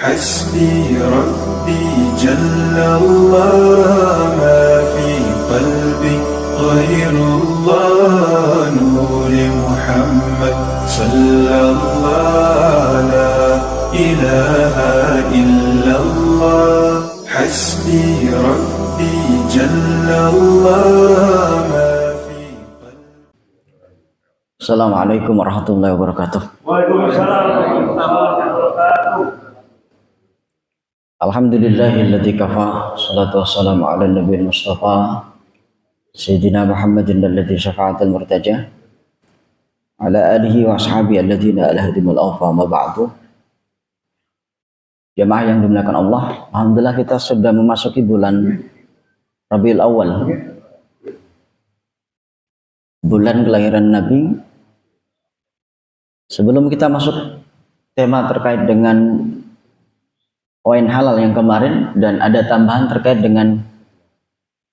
حسبي ربي جل الله ما في قلبي غير الله نور محمد صلى الله لا إله إلا الله حسبي ربي جل الله ما في قلبي. Assalamualaikum warahmatullahi wabarakatuh. Waalaikumsalam warahmatullahi wabarakatuh. Alhamdulillahilladzi kafa, salatu wassalamu ala nabiyil mustafa Sayyidina Muhammadin alladzi syafa'atul murtaja ala alihi wa ashabihi alladzina alhadimul awfa ma ba'du. Jamaah yang dimuliakan Allah, alhamdulillah kita sudah memasuki bulan Rabiul Awal, bulan kelahiran Nabi. Sebelum kita masuk tema terkait dengan wine halal yang kemarin, dan ada tambahan terkait dengan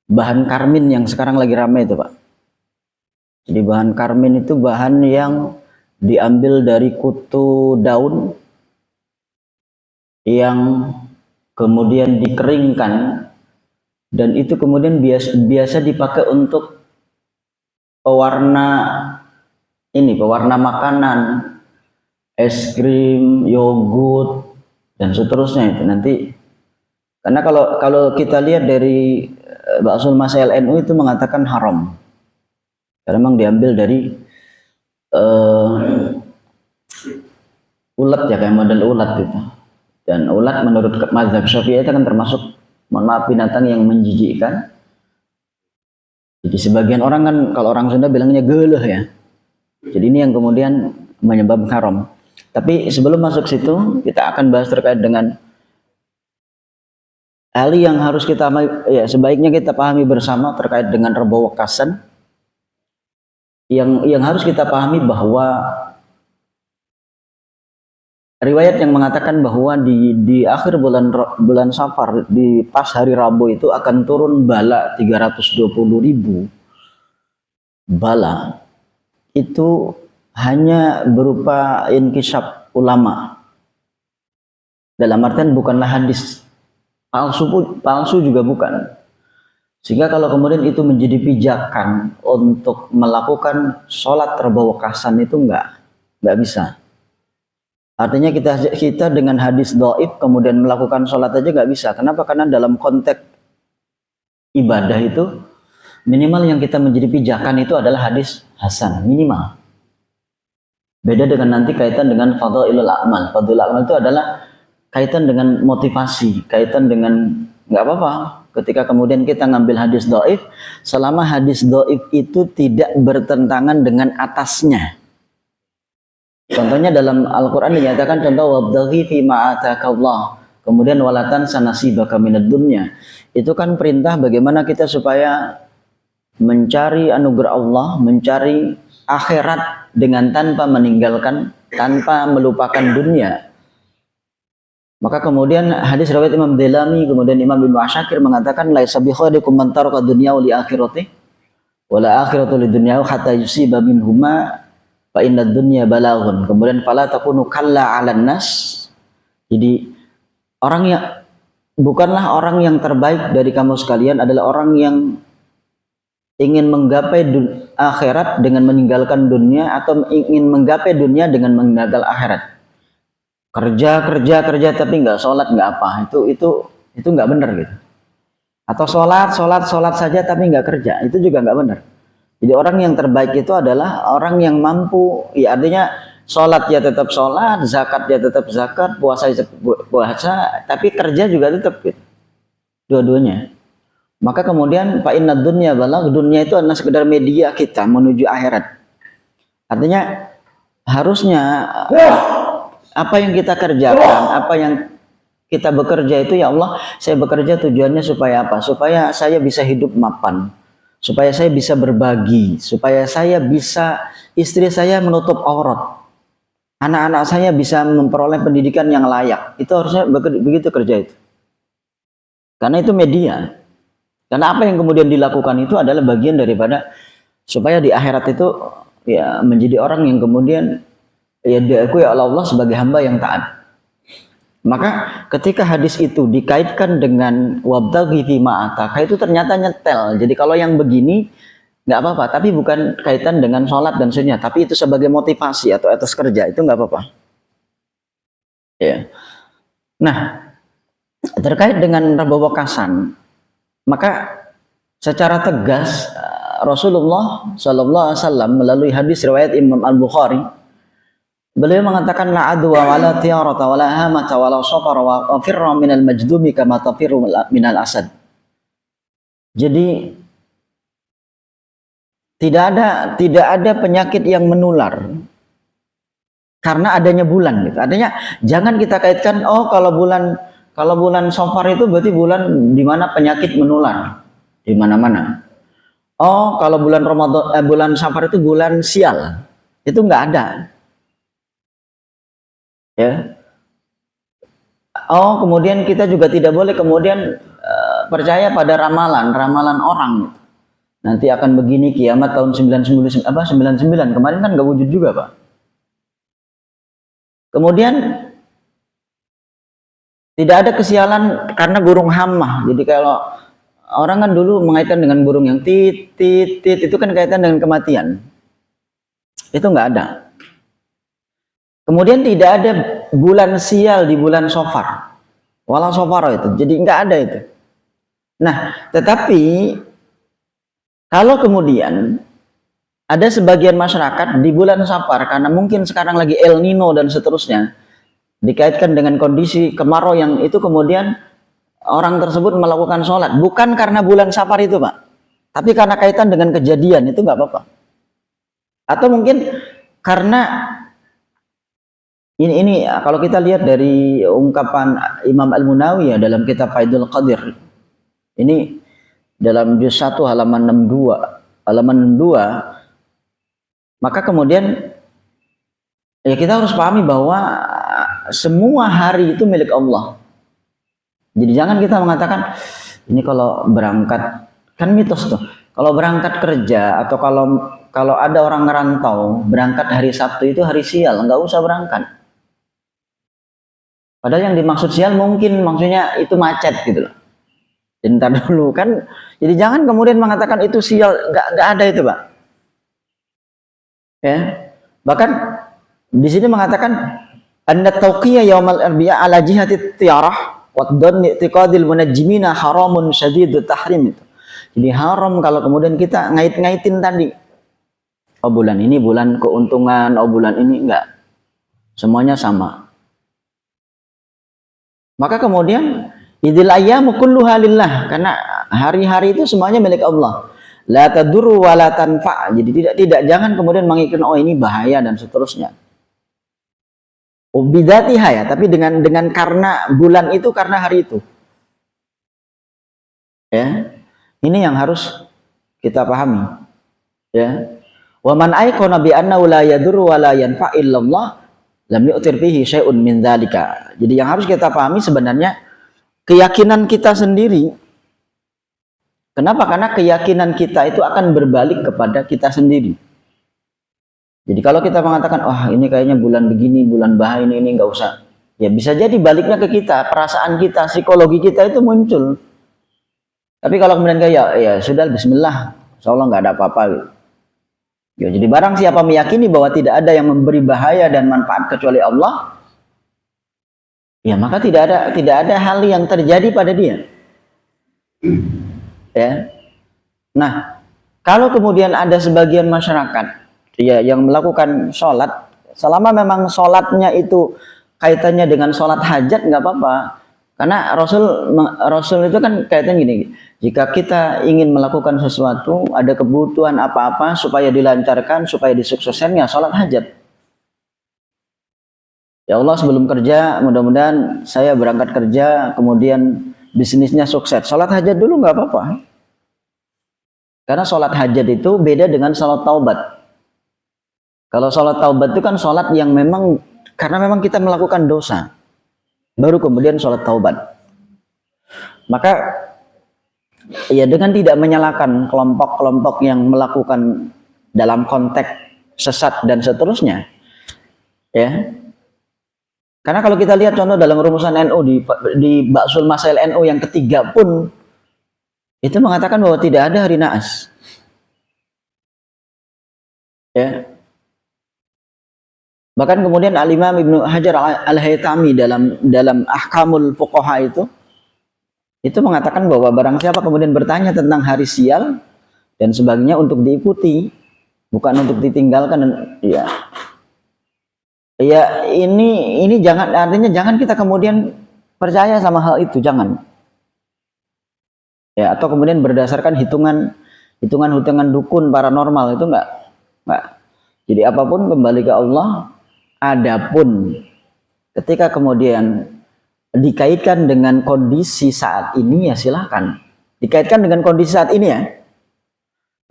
bahan karmin yang sekarang lagi ramai itu Pak. Jadi bahan karmin itu bahan yang diambil dari kutu daun yang kemudian dikeringkan, dan itu kemudian biasa dipakai untuk pewarna makanan, es krim, yogurt, dan seterusnya itu nanti. Karena kalau kita lihat dari Ba'sul Masail NU itu mengatakan haram, karena memang diambil dari ulat ya, kayak model ulat gitu. Dan ulat menurut mazhab Syafi'i itu kan termasuk, mohon maaf, binatang yang menjijikkan. Jadi sebagian orang kan, kalau orang Sunda bilangnya geleh ya. Jadi ini yang kemudian menyebabkan haram. Tapi sebelum masuk situ, kita akan bahas terkait dengan hal yang harus kita sebaiknya kita pahami bersama terkait dengan rebo wekasan. Yang harus kita pahami bahwa riwayat yang mengatakan bahwa di akhir bulan Safar, di pas hari Rabu itu akan turun bala 320.000 bala. Itu hanya berupa inkisab ulama. Dalam artian bukanlah hadis palsu juga bukan. Sehingga kalau kemudian itu menjadi pijakan untuk melakukan sholat terbawakasan itu nggak bisa. Artinya kita dengan hadis dhaif kemudian melakukan sholat aja nggak bisa. Kenapa? Karena dalam konteks ibadah itu minimal yang kita menjadi pijakan itu adalah hadis hasan, minimal. Beda dengan nanti kaitan dengan fadhailul a'mal. Fadhailul a'mal itu adalah kaitan dengan motivasi, kaitan dengan nggak apa-apa. Ketika kemudian kita ngambil hadis dhaif, selama hadis dhaif itu tidak bertentangan dengan atasnya. Contohnya dalam Al-Quran dinyatakan, contoh wabdaghi fima atakallah, kemudian walatan sanasibaka minad dunya. Itu kan perintah bagaimana kita supaya mencari anugerah Allah, mencari akhirat dengan tanpa melupakan dunia. Maka kemudian hadis riwayat Imam Delami, kemudian Imam Ibnu Asyakir mengatakan laisa bi khairikum man taraka dunya li akhirati wala akhiratu li dunya hatta yusiba minhuma fa inna dunya balaghun. Kemudian fala takunu kalla 'alan nas. Jadi bukanlah orang yang terbaik dari kamu sekalian adalah orang yang ingin menggapai akhirat dengan meninggalkan dunia, atau ingin menggapai dunia dengan meninggalkan akhirat. Kerja tapi nggak sholat, nggak apa, itu nggak benar gitu. Atau sholat saja tapi nggak kerja, itu juga nggak benar. Jadi orang yang terbaik itu adalah orang yang mampu, ya artinya sholat ya tetap sholat, zakat ya tetap zakat, puasa tapi kerja juga tetap gitu. Dua-duanya. Maka kemudian fa inna dunya balagh, dunia itu adalah sekedar media kita menuju akhirat. Artinya harusnya apa yang kita kerjakan, apa yang kita bekerja itu, ya Allah, saya bekerja tujuannya supaya apa? Supaya saya bisa hidup mapan, supaya saya bisa berbagi, supaya istri saya menutup aurat, anak-anak saya bisa memperoleh pendidikan yang layak. Itu harusnya begitu kerja itu. Karena itu media. Karena apa yang kemudian dilakukan itu adalah bagian daripada supaya di akhirat itu ya menjadi orang yang kemudian ya diakui oleh Allah sebagai hamba yang taat. Maka ketika hadis itu dikaitkan dengan wabtaghi fima ataka, itu ternyata nyetel. Jadi kalau yang begini nggak apa-apa, tapi bukan kaitan dengan sholat dan sunnah, tapi itu sebagai motivasi atau etos kerja, itu nggak apa-apa. Ya. Nah, terkait dengan rebowokasan, maka secara tegas Rasulullah SAW melalui hadis riwayat Imam Al-Bukhari, beliau mengatakan la adwa wala tiyarata wala hamata wala safara wa firra minal majdumi kama tafirru minal asad. Jadi tidak ada penyakit yang menular karena adanya bulan gitu. Artinya jangan kita kaitkan kalau bulan Safar itu berarti bulan di mana penyakit menular di mana-mana. Kalau bulan Ramadan bulan Safar itu bulan sial. Itu nggak ada. Ya. Kemudian kita juga tidak boleh kemudian percaya pada ramalan orang gitu. Nanti akan begini kiamat tahun 99 kemarin kan nggak wujud juga, Pak. Kemudian tidak ada kesialan karena burung hamah. Jadi kalau orang kan dulu mengaitkan dengan burung yang tit itu kan kaitan dengan kematian. Itu nggak ada. Kemudian tidak ada bulan sial di bulan Safar. Wala Safar itu. Jadi nggak ada itu. Nah, tetapi kalau kemudian ada sebagian masyarakat di bulan Safar karena mungkin sekarang lagi El Nino dan seterusnya dikaitkan dengan kondisi kemarau yang itu kemudian orang tersebut melakukan sholat bukan karena bulan Safar itu, Pak, tapi karena kaitan dengan kejadian itu nggak apa-apa. Atau mungkin karena ini kalau kita lihat dari ungkapan Imam Al-Munawi ya dalam kitab Faidul Qadir ini dalam juz 1 halaman 62, maka kemudian ya kita harus pahami bahwa semua hari itu milik Allah. Jadi jangan kita mengatakan ini kalau berangkat, kan mitos tuh, kalau berangkat kerja atau kalau ada orang ngerantau berangkat hari Sabtu itu hari sial, nggak usah berangkat. Padahal yang dimaksud sial mungkin maksudnya itu macet gitu loh. Jadi ntar dulu kan, jadi jangan kemudian mengatakan itu sial, nggak ada itu, Pak. Ya, bahkan di sini mengatakan anna tauqiyah yaumal arbi'a ala jihati tiarah wa dhanni i'tiqadil munajjimina haramun syadidut tahrim itu. Jadi haram kalau kemudian kita ngait-ngaitin tadi. Bulan ini bulan keuntungan, bulan ini enggak. Semuanya sama. Maka kemudian idil ayyamu kulluha lillah, karena hari-hari itu semuanya milik Allah. La tadurru wa la tanfa'. Jadi tidak jangan kemudian menginginkan ini bahaya dan seterusnya. Bidatiha ya, tapi dengan karena bulan itu, karena hari itu. Ya. Ini yang harus kita pahami. Ya. Wa man ayqana bi annahu la yadurru wa la yanfa' illallah lam yu'tir fihi syai'un min dzalika. Jadi yang harus kita pahami sebenarnya keyakinan kita sendiri. Kenapa? Karena keyakinan kita itu akan berbalik kepada kita sendiri. Jadi kalau kita mengatakan, ini kayaknya bulan begini, bulan bahaya ini nggak usah. Ya bisa jadi baliknya ke kita, perasaan kita, psikologi kita itu muncul. Tapi kalau kemudian kayak, ya sudah, bismillah, insya Allah nggak ada apa-apa. Gitu. Ya, jadi barang siapa meyakini bahwa tidak ada yang memberi bahaya dan manfaat kecuali Allah, ya maka tidak ada hal yang terjadi pada dia. Ya. Nah, kalau kemudian ada sebagian masyarakat ya yang melakukan sholat, selama memang sholatnya itu kaitannya dengan sholat hajat nggak apa-apa, karena Rasul itu kan kaitannya gini, jika kita ingin melakukan sesuatu, ada kebutuhan apa-apa supaya dilancarkan, supaya disukseskan, ya sholat hajat. Ya Allah, sebelum kerja mudah-mudahan saya berangkat kerja kemudian bisnisnya sukses, sholat hajat dulu nggak apa-apa. Karena sholat hajat itu beda dengan sholat taubat. Kalau sholat taubat itu kan sholat yang memang karena memang kita melakukan dosa, baru kemudian sholat taubat. Maka ya dengan tidak menyalahkan kelompok-kelompok yang melakukan dalam konteks sesat dan seterusnya, ya. Karena kalau kita lihat contoh dalam rumusan NU di Ba'sul Masail NU yang ketiga pun itu mengatakan bahwa tidak ada hari naas. Ya. Bahkan kemudian Al-Imam Ibnu Hajar Al-Haytami dalam Ahkamul Fuqaha itu mengatakan bahwa barang siapa kemudian bertanya tentang hari sial dan sebagainya untuk diikuti, bukan untuk ditinggalkan. Dan ya ini jangan, artinya jangan kita kemudian percaya sama hal itu, jangan. Ya, atau kemudian berdasarkan hitungan dukun paranormal itu enggak. Jadi apapun kembali ke Allah. Adapun ketika kemudian dikaitkan dengan kondisi saat ini, ya silahkan dikaitkan dengan kondisi saat ini ya.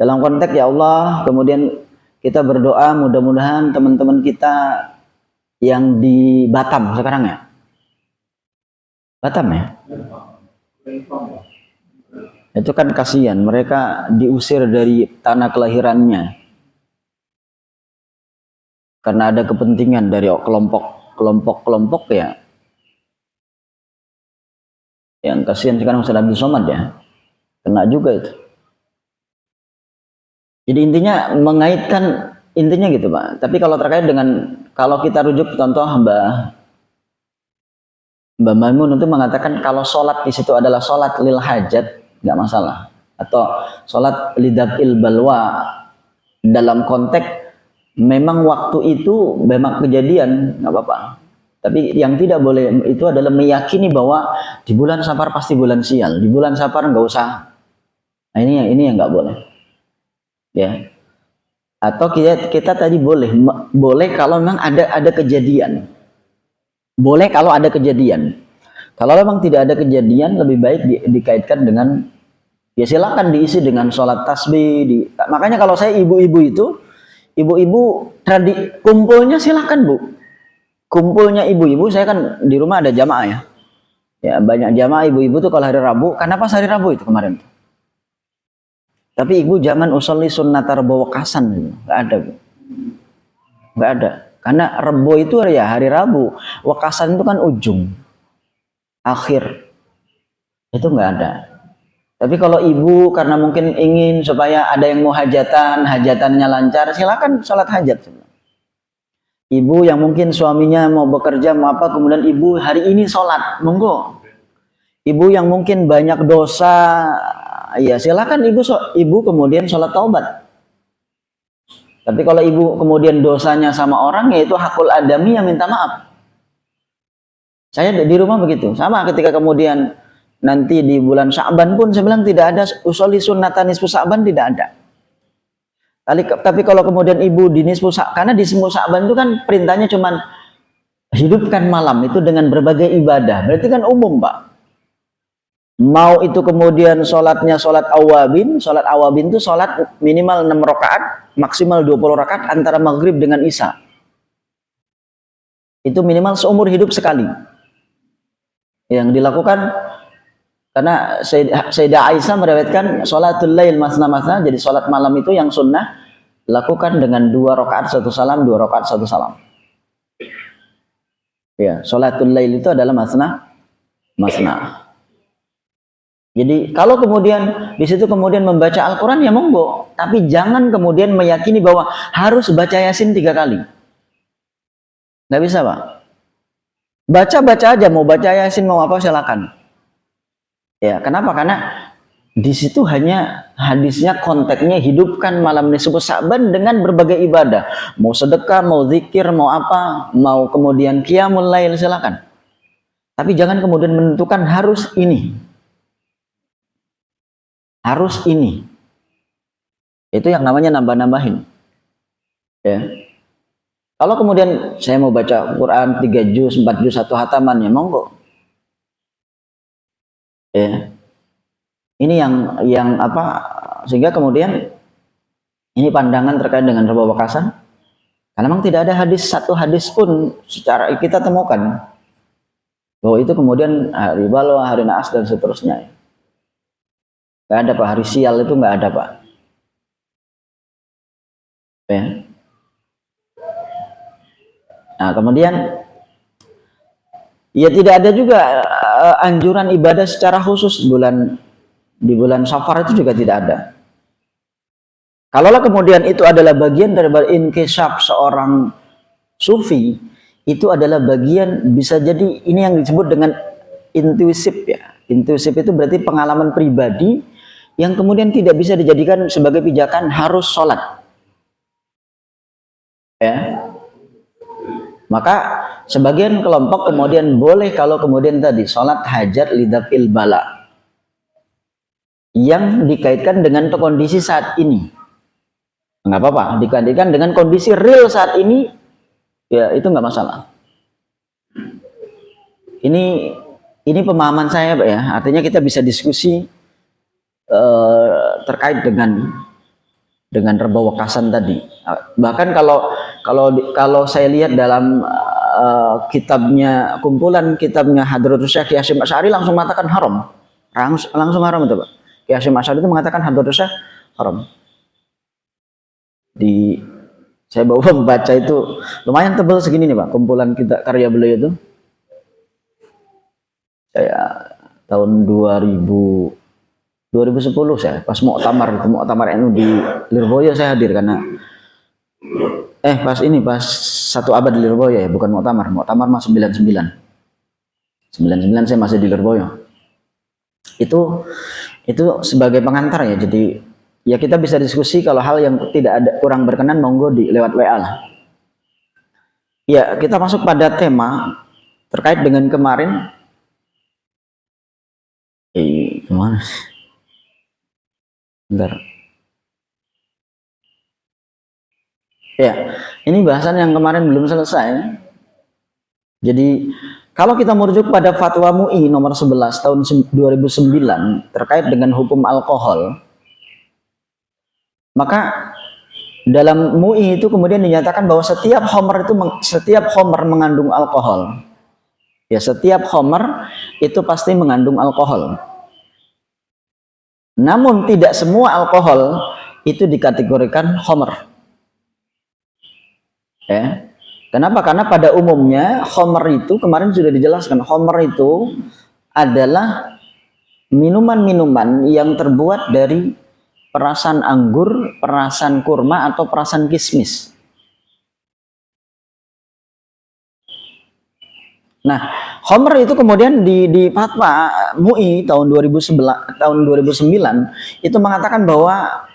Dalam konteks ya Allah, kemudian kita berdoa mudah-mudahan teman-teman kita yang di Batam sekarang ya. Batam ya. Itu kan kasihan, mereka diusir dari tanah kelahirannya. Karena ada kepentingan dari kelompok ya. Yang kasihan sekarang Ustaz Abdul Somad ya. Kena juga itu. Jadi intinya mengaitkan, intinya gitu Pak. Tapi kalau terkait dengan, kalau kita rujuk contoh Mbak Maimun itu mengatakan kalau sholat di situ adalah sholat lil hajat, nggak masalah. Atau sholat lidaf'il balwa dalam konteks memang waktu itu memang kejadian, nggak apa-apa. Tapi yang tidak boleh itu adalah meyakini bahwa di bulan Safar pasti bulan sial, di bulan Safar nggak usah. Nah, ini yang nggak boleh. Ya. Atau kita tadi boleh kalau memang ada kejadian. Boleh kalau ada kejadian. Kalau memang tidak ada kejadian, lebih baik dikaitkan dengan, ya silakan diisi dengan sholat tasbih. Makanya kalau saya ibu-ibu kumpulnya silahkan Bu. Kumpulnya ibu-ibu, saya kan di rumah ada jamaah ya. Ya banyak jamaah ibu-ibu tuh kalau hari Rabu. Karena pas hari Rabu itu kemarin tuh. Tapi ibu jangan usolli sunnata Rebo wakasan, nggak ada Bu. Nggak ada. Karena Rebo itu ya hari Rabu. Wakasan itu kan ujung, akhir. Itu nggak ada. Tapi kalau ibu karena mungkin ingin supaya ada yang mau hajatannya lancar, silakan sholat hajat. Ibu yang mungkin suaminya mau bekerja, mau apa, kemudian ibu hari ini sholat, monggo. Ibu yang mungkin banyak dosa, ya silakan ibu kemudian sholat taubat. Tapi kalau ibu kemudian dosanya sama orang, yaitu hakul adami yang minta maaf. Saya di rumah begitu, sama ketika kemudian nanti di bulan Sya'ban pun saya bilang tidak ada usolli sunnatan nisfu Sya'ban, tidak ada. Tapi kalau kemudian ibu di nisfu Sya'ban, karena di nisfu Sya'ban itu kan perintahnya cuman hidupkan malam itu dengan berbagai ibadah. Berarti kan umum Pak. Mau itu kemudian sholatnya sholat awabin itu sholat minimal 6 rakaat, maksimal 20 rakaat antara maghrib dengan isya. Itu minimal seumur hidup sekali. Yang dilakukan, karena Sayyidah Aisyah meriwayatkan sholatul lail masna-masna, jadi sholat malam itu yang sunnah lakukan dengan 2 rakaat 1 salam, 2 rakaat 1 salam. Ya, sholatul lail itu adalah masna. Jadi kalau kemudian di situ kemudian membaca Al-Quran ya monggo, tapi jangan kemudian meyakini bahwa harus baca Yasin 3 kali. Nggak bisa Pak. Baca aja, mau baca Yasin mau apa silakan. Ya, kenapa? Karena di situ hanya hadisnya konteksnya hidupkan malam nisfu Sya'ban dengan berbagai ibadah. Mau sedekah, mau zikir, mau apa, mau kemudian qiyamul lail silakan. Tapi jangan kemudian menentukan harus ini. Harus ini. Itu yang namanya nambah-nambahin. Ya. Kalau kemudian saya mau baca Quran 3 juz, 4 juz, 1 hataman ya monggo. Ya. Ini yang apa, sehingga kemudian ini pandangan terkait dengan Rebo wakasan. Karena memang tidak ada satu hadis pun secara kita temukan bahwa itu kemudian hari balwa, hari naas dan seterusnya. Nggak ada Pak, hari sial itu nggak ada Pak. Ya. Nah kemudian Ya tidak ada juga anjuran ibadah secara khusus di bulan Safar itu juga tidak ada. Kalaulah kemudian itu adalah bagian daripada inkisyaf seorang sufi, itu adalah bagian, bisa jadi ini yang disebut dengan intuisif ya. Intuisif itu berarti pengalaman pribadi yang kemudian tidak bisa dijadikan sebagai pijakan harus sholat. Ya. Maka sebagian kelompok kemudian boleh kalau kemudian tadi sholat hajat lidafil bala yang dikaitkan dengan kondisi saat ini. Nggak apa-apa, dikaitkan dengan kondisi real saat ini, ya itu nggak masalah. Ini pemahaman saya, Pak ya. Artinya kita bisa diskusi terkait dengan rebah wekasan tadi. Bahkan kalau saya lihat dalam kitabnya, kumpulan kitabnya Hadratus Syekh Ki Hasyim Asy'ari langsung mengatakan haram. Langsung haram itu, Pak. Ki Hasyim Asy'ari itu mengatakan Hadratus Syekh haram. Saya bawa membaca itu lumayan tebal segini nih Pak, kumpulan kita karya beliau itu. Saya tahun 2010 saya pas muktamar NU di Lirboyo saya hadir karena pas 1 abad di Lirboyo ya, bukan muktamar mah 99 saya masih di Lirboyo. Itu sebagai pengantar ya, jadi ya kita bisa diskusi kalau hal yang tidak ada kurang berkenan monggo lewat WA lah. Ya, kita masuk pada tema terkait dengan kemarin. Kemana? Bentar. Ya, ini bahasan yang kemarin belum selesai. Jadi kalau kita merujuk pada fatwa MUI nomor 11 tahun 2009 terkait dengan hukum alkohol, maka dalam MUI itu kemudian dinyatakan bahwa setiap khamr mengandung alkohol. Ya, setiap khamr itu pasti mengandung alkohol. Namun tidak semua alkohol itu dikategorikan khamr. Ya. Kenapa? Karena pada umumnya khamr itu kemarin sudah dijelaskan, khamr itu adalah minuman-minuman yang terbuat dari perasan anggur, perasan kurma, atau perasan kismis. Nah, khamr itu kemudian di fatwa MUI tahun 2009 itu mengatakan bahwa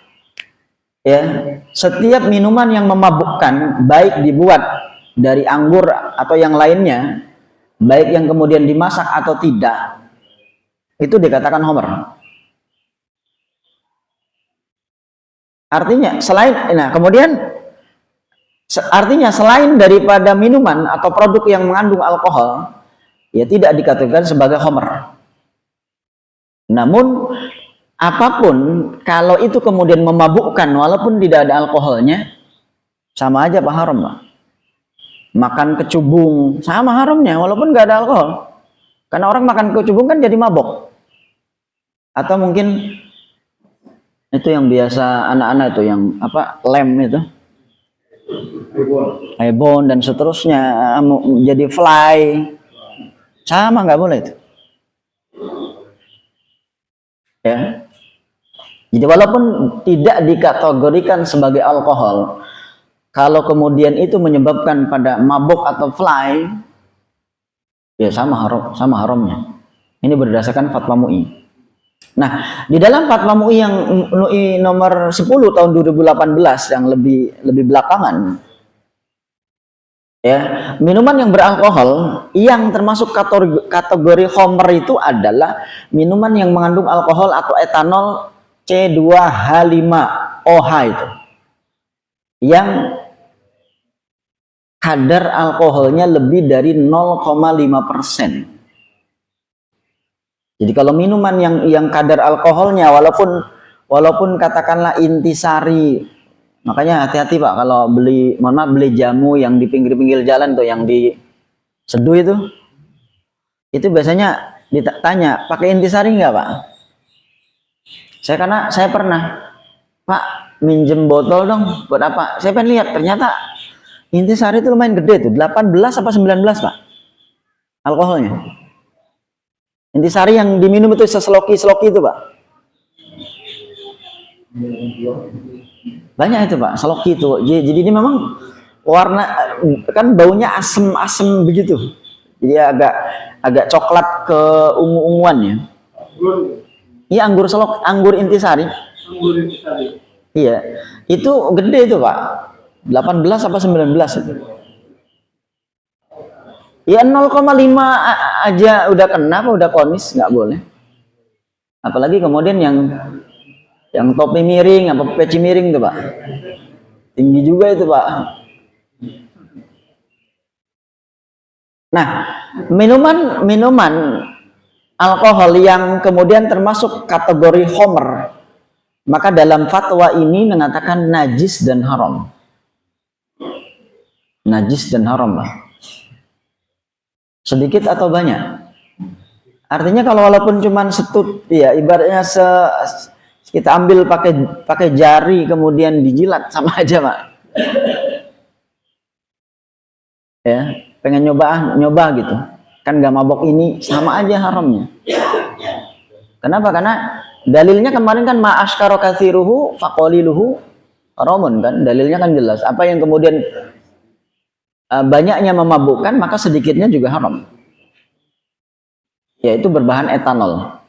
ya setiap minuman yang memabukkan, baik dibuat dari anggur atau yang lainnya, baik yang kemudian dimasak atau tidak, itu dikatakan khamr. Artinya selain daripada minuman atau produk yang mengandung alkohol, ya tidak dikategorikan sebagai khamr. Namun apapun kalau itu kemudian memabukkan walaupun tidak ada alkoholnya, sama aja Pak, haram Pak. Makan kecubung sama haramnya walaupun nggak ada alkohol. Karena orang makan kecubung kan jadi mabok. Atau mungkin itu yang biasa anak-anak itu yang lem itu, ebon dan seterusnya, jadi fly, sama nggak boleh itu. Ya, jadi walaupun tidak dikategorikan sebagai alkohol, kalau kemudian itu menyebabkan pada mabuk atau fly, ya sama haramnya. Ini berdasarkan fatwa MUI. Nah, di dalam fatwa MUI yang MUI nomor 10 tahun 2018 yang lebih belakangan, ya, minuman yang beralkohol yang termasuk kategori khamr itu adalah minuman yang mengandung alkohol atau etanol C2H5OH itu, yang kadar alkoholnya lebih dari 0,5%. Jadi kalau minuman yang kadar alkoholnya walaupun katakanlah intisari, makanya hati-hati Pak kalau beli jamu yang di pinggir-pinggir jalan tuh yang diseduh itu biasanya ditanya pakai intisari nggak Pak? Karena saya pernah, Pak minjem botol dong buat apa? Saya pengen lihat, ternyata intisari itu lumayan gede tuh, 18 apa 19 Pak. alkoholnya. Intisari yang diminum itu seloki-seloki itu, Pak. Banyak itu, Pak, seloki itu. Jadi ini memang warna kan baunya asem-asem begitu. Jadi agak coklat ke ungu-unguan ya. Iya, anggur selok, anggur intisari. Anggur intisari. Iya. Itu gede itu, Pak. 18 apa 19 itu. Ya 0,5 aja udah kena apa udah konis, nggak boleh. Apalagi kemudian yang topi miring apa peci miring tuh, Pak. Tinggi juga itu, Pak. Nah, minuman alkohol yang kemudian termasuk kategori khamr, maka dalam fatwa ini mengatakan najis dan haram. Najis dan haram, Pak. Sedikit atau banyak? Artinya kalau walaupun cuma setut, ya ibaratnya kita ambil pakai jari kemudian dijilat sama aja, Pak. Ya, pengen nyoba gitu. Kan gak mabok ini sama aja haramnya. Kenapa? Karena dalilnya kemarin kan ma'askaro katsiruhu faqaliluhu haramun kan. Dalilnya kan jelas. Apa yang kemudian banyaknya memabukkan maka sedikitnya juga haram, yaitu berbahan etanol.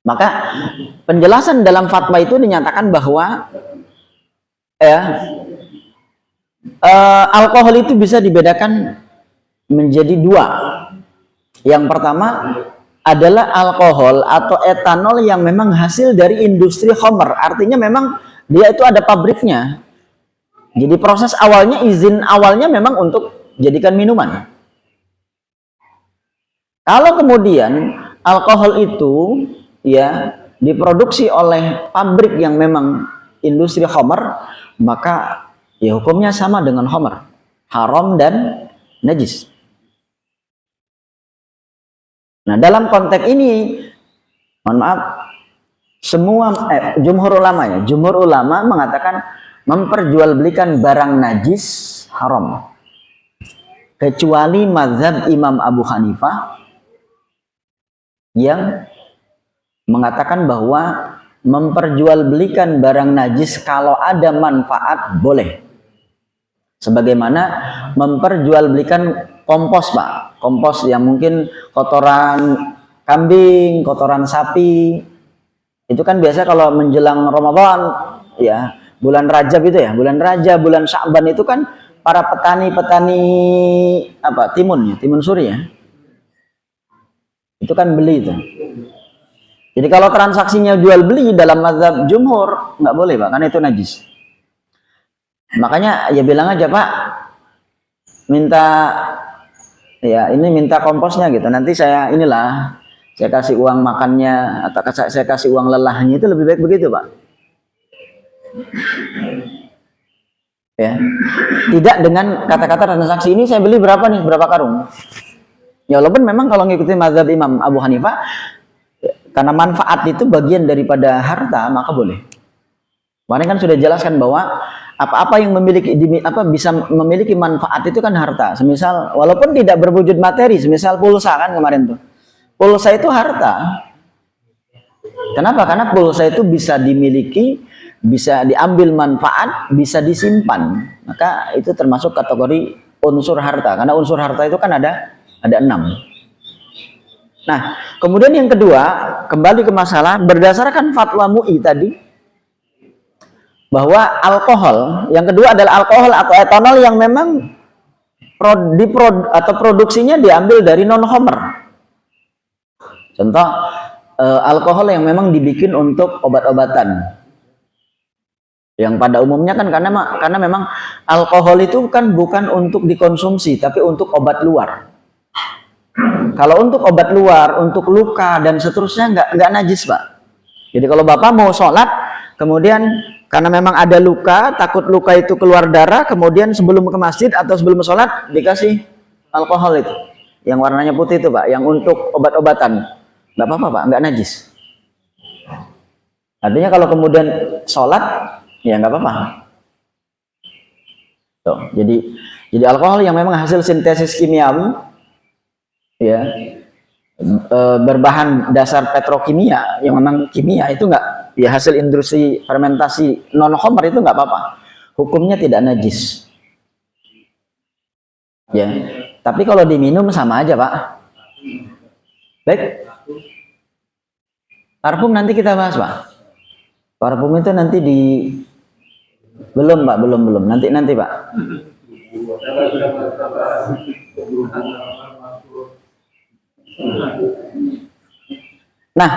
Maka penjelasan dalam fatwa itu dinyatakan bahwa alkohol itu bisa dibedakan menjadi dua. Yang pertama adalah alkohol atau etanol yang memang hasil dari industri khamr, artinya memang dia itu ada pabriknya. Jadi proses awalnya, izin awalnya memang untuk jadikan minuman. Kalau kemudian alkohol itu ya diproduksi oleh pabrik yang memang industri khamr, maka ya hukumnya sama dengan khamr, haram dan najis. Nah, dalam konteks ini, mohon maaf, semua jumhur ulama mengatakan memperjualbelikan barang najis haram, kecuali mazhab Imam Abu Hanifah yang mengatakan bahwa memperjualbelikan barang najis kalau ada manfaat boleh, sebagaimana memperjualbelikan kompos, Pak, kompos yang mungkin kotoran kambing, kotoran sapi, itu kan biasa kalau menjelang Ramadan ya, bulan Rajab itu ya, bulan Rajab, bulan Sya'ban itu kan para petani-petani timun suri ya, itu kan beli itu. Jadi kalau transaksinya jual beli dalam mazhab jumhur nggak boleh, Pak, karena itu najis. Makanya ya bilang aja, Pak, minta komposnya gitu, nanti saya kasih uang makannya atau saya kasih uang lelahnya, itu lebih baik begitu, Pak. Ya, tidak dengan kata-kata transaksi ini saya beli berapa nih, berapa karung. Ya walaupun memang kalau ngikutin mazhab Imam Abu Hanifah, karena manfaat itu bagian daripada harta, maka boleh. Kemarin kan sudah jelaskan bahwa apa-apa yang bisa memiliki manfaat itu kan harta. Semisal walaupun tidak berwujud materi, semisal pulsa kan kemarin tuh. Pulsa itu harta. Kenapa? Karena pulsa itu bisa dimiliki, bisa diambil manfaat, bisa disimpan. Maka itu termasuk kategori unsur harta. Karena unsur harta itu kan ada 6. Nah, kemudian yang kedua, kembali ke masalah berdasarkan fatwa MUI tadi, bahwa alkohol, yang kedua adalah alkohol atau etanol yang memang produksinya diambil dari non-khamr. Contoh, alkohol yang memang dibikin untuk obat-obatan. Yang pada umumnya kan karena memang alkohol itu kan bukan untuk dikonsumsi, tapi untuk obat luar. Kalau untuk obat luar, untuk luka dan seterusnya nggak najis, Pak. Jadi kalau Bapak mau sholat, kemudian karena memang ada luka, takut luka itu keluar darah, kemudian sebelum ke masjid atau sebelum sholat dikasih alkohol itu, yang warnanya putih itu, Pak, yang untuk obat-obatan, nggak apa-apa, Pak, nggak najis. Artinya kalau kemudian sholat, ya nggak apa-apa. Tuh, jadi alkohol yang memang hasil sintesis kimiawi ya, berbahan dasar petrokimia yang memang kimia itu enggak, ya hasil industri fermentasi non khamr itu enggak apa-apa, hukumnya tidak najis, ya. Tapi kalau diminum sama aja, Pak. Baik, parfum nanti kita bahas, Pak. Parfum itu nanti di belum, Pak, belum. Nanti, Pak. Nah,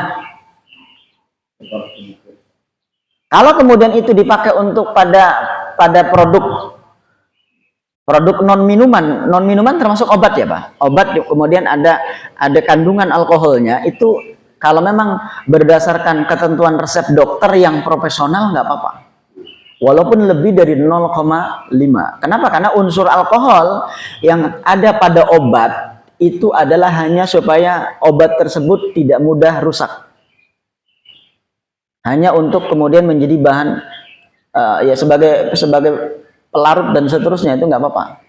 kalau kemudian itu dipakai untuk pada produk non minuman termasuk obat ya, Pak. Obat kemudian ada kandungan alkoholnya, itu kalau memang berdasarkan ketentuan resep dokter yang profesional nggak apa-apa. Walaupun lebih dari 0,5. Kenapa? Karena unsur alkohol yang ada pada obat itu adalah hanya supaya obat tersebut tidak mudah rusak. Hanya untuk kemudian menjadi bahan ya sebagai pelarut dan seterusnya, itu nggak apa-apa.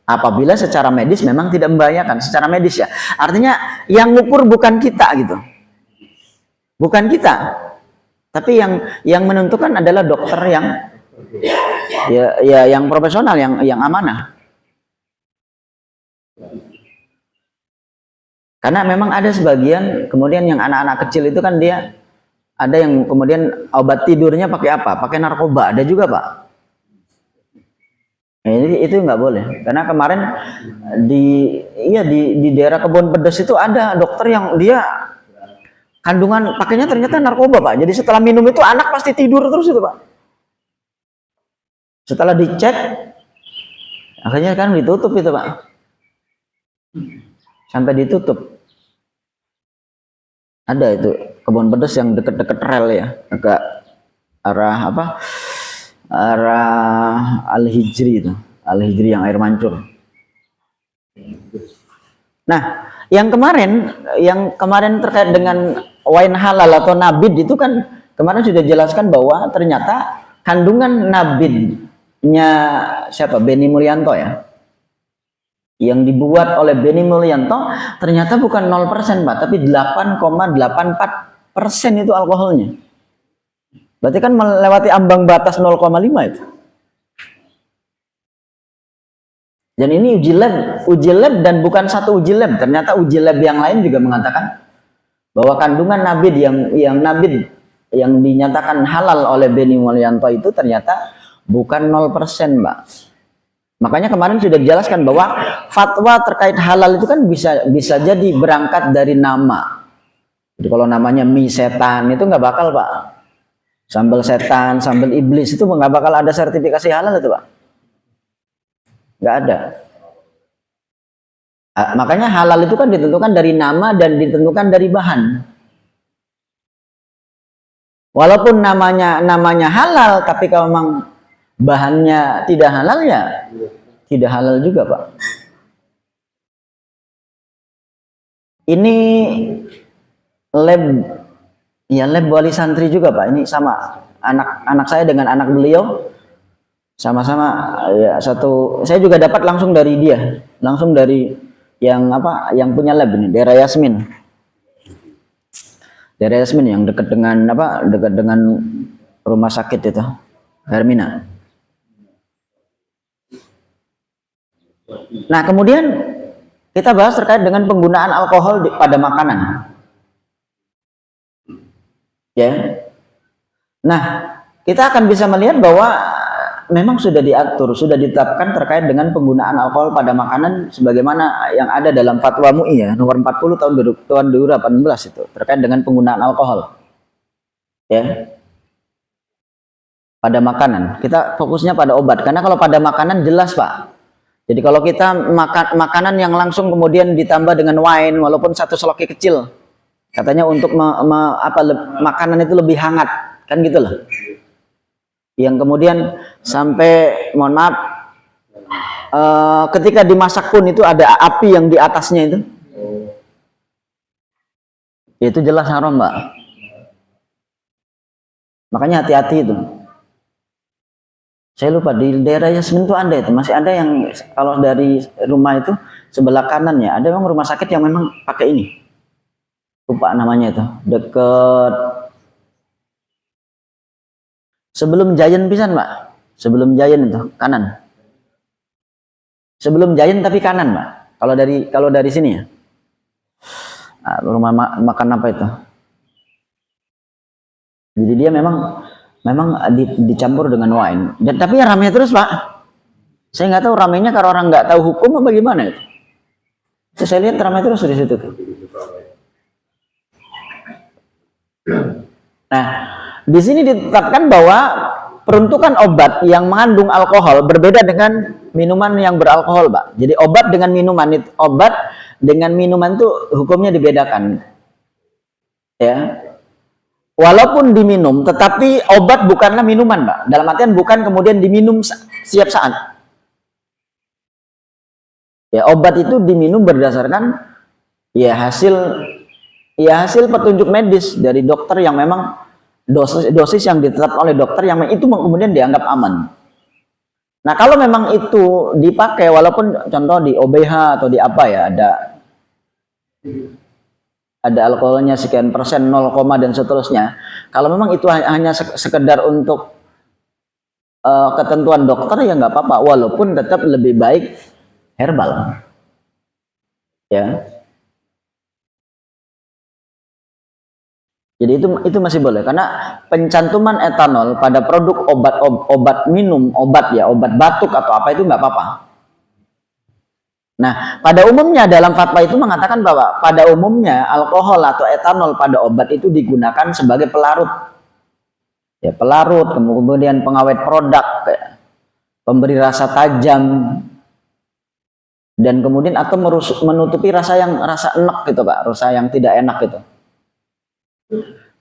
Apabila secara medis memang tidak membahayakan, secara medis ya. Artinya yang ngukur bukan kita gitu. Bukan kita. Tapi yang menentukan adalah dokter yang yang profesional, yang amanah. Karena memang ada sebagian kemudian yang anak-anak kecil itu kan dia ada yang kemudian obat tidurnya pakai apa? Pakai narkoba, ada juga, Pak. Nah, itu nggak boleh. Karena kemarin di daerah Kebon Pedes itu ada dokter yang dia kandungan pakainya ternyata narkoba, Pak. Jadi setelah minum itu anak pasti tidur terus itu, Pak. Setelah dicek, akhirnya kan ditutup itu, Pak. Sampai ditutup. Ada itu Kebon Pedes yang deket-deket rel ya, agak arah apa? Arah Al-Hijri itu, Al-Hijri yang air mancur. Nah, yang kemarin terkait dengan wine halal atau nabid itu kan kemarin sudah jelaskan bahwa ternyata kandungan nabidnya siapa? Benny Mulyanto ya, yang dibuat oleh Benny Mulyanto ternyata bukan 0%, Pak, tapi 8,84% itu alkoholnya. Berarti kan melewati ambang batas 0,5 itu. Dan ini uji lab dan bukan satu uji lab. Ternyata uji lab yang lain juga mengatakan bahwa kandungan nabid yang dinyatakan halal oleh Benny Mulyanto itu ternyata bukan 0%, Mbak. Makanya kemarin sudah dijelaskan bahwa fatwa terkait halal itu kan bisa jadi berangkat dari nama. Jadi kalau namanya mie setan itu nggak bakal, Pak. Sambal setan, sambal iblis itu nggak bakal ada sertifikasi halal itu, Pak. Nggak ada. Makanya halal itu kan ditentukan dari nama dan ditentukan dari bahan. Walaupun namanya halal, tapi kalau memang bahannya tidak halal ya tidak halal juga, Pak. Ini lab wali santri juga, Pak. Ini sama anak saya dengan anak beliau sama-sama ya satu. Saya juga dapat langsung dari dia, langsung dari yang punya lab ini, daerah Yasmin yang dekat dengan rumah sakit itu Hermina. Nah, kemudian kita bahas terkait dengan penggunaan alkohol pada makanan. Ya. Nah, kita akan bisa melihat bahwa memang sudah diatur, sudah ditetapkan terkait dengan penggunaan alkohol pada makanan sebagaimana yang ada dalam Fatwa MUI ya, nomor 40 tahun 2018 itu terkait dengan penggunaan alkohol. Ya. Pada makanan. Kita fokusnya pada obat karena kalau pada makanan jelas, Pak. Jadi kalau kita makan makanan yang langsung kemudian ditambah dengan wine walaupun satu seloki kecil, katanya untuk makanan itu lebih hangat, kan gitu loh. Yang kemudian sampai mohon maaf ketika dimasak pun itu ada api yang di atasnya itu jelas haram, Mbak. Makanya hati-hati itu. Saya lupa di daerah Yasmin itu ada itu, masih ada yang kalau dari rumah itu sebelah kanannya ada memang rumah sakit yang memang pakai ini. Lupa namanya itu, deket sebelum Giant pisan, Mbak. Sebelum Giant itu kanan. Sebelum Giant tapi kanan, Mbak. Kalau dari sini ya. Nah, rumah makan apa itu? Jadi dia memang dicampur dengan wine. Dan tapi ya ramai terus, Pak. Saya nggak tahu ramainya karena orang nggak tahu hukum apa gimana itu. Terus saya lihat ramai terus di situ. Nah, di sini ditetapkan bahwa peruntukan obat yang mengandung alkohol berbeda dengan minuman yang beralkohol, Pak. Jadi obat dengan minuman itu hukumnya dibedakan. Ya. Walaupun diminum, tetapi obat bukanlah minuman, Pak. Dalam artian bukan kemudian diminum setiap saat. Ya, obat itu diminum berdasarkan hasil petunjuk medis dari dokter yang memang dosis yang ditetapkan oleh dokter yang itu kemudian dianggap aman. Nah, kalau memang itu dipakai walaupun contoh di OBH atau di apa ya ada alkoholnya sekian persen, 0, dan seterusnya. Kalau memang itu hanya sekedar untuk ketentuan dokter ya nggak apa-apa, walaupun tetap lebih baik herbal. Ya. Jadi itu masih boleh karena pencantuman etanol pada produk obat minum, obat batuk atau apa itu nggak apa-apa. Nah, pada umumnya dalam fatwa itu mengatakan bahwa pada umumnya alkohol atau etanol pada obat itu digunakan sebagai pelarut. Ya, pelarut, kemudian pengawet produk, pemberi rasa tajam, dan kemudian atau menutupi rasa enak gitu, Pak, rasa yang tidak enak gitu.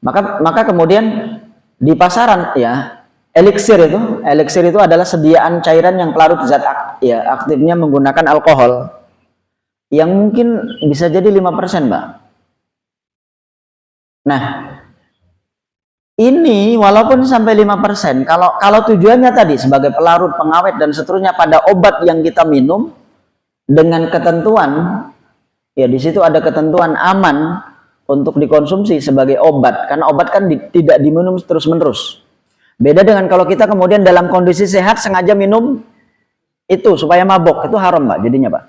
Maka kemudian di pasaran ya Elixir itu adalah sediaan cairan yang pelarut zat aktifnya menggunakan alkohol yang mungkin bisa jadi 5%, Mbak. Nah, ini walaupun sampai 5%, kalau tujuannya tadi sebagai pelarut, pengawet dan seterusnya pada obat yang kita minum dengan ketentuan ya di situ ada ketentuan aman untuk dikonsumsi sebagai obat karena obat kan tidak diminum terus-menerus. Beda dengan kalau kita kemudian dalam kondisi sehat sengaja minum itu supaya mabok, itu haram, Pak, jadinya, Pak.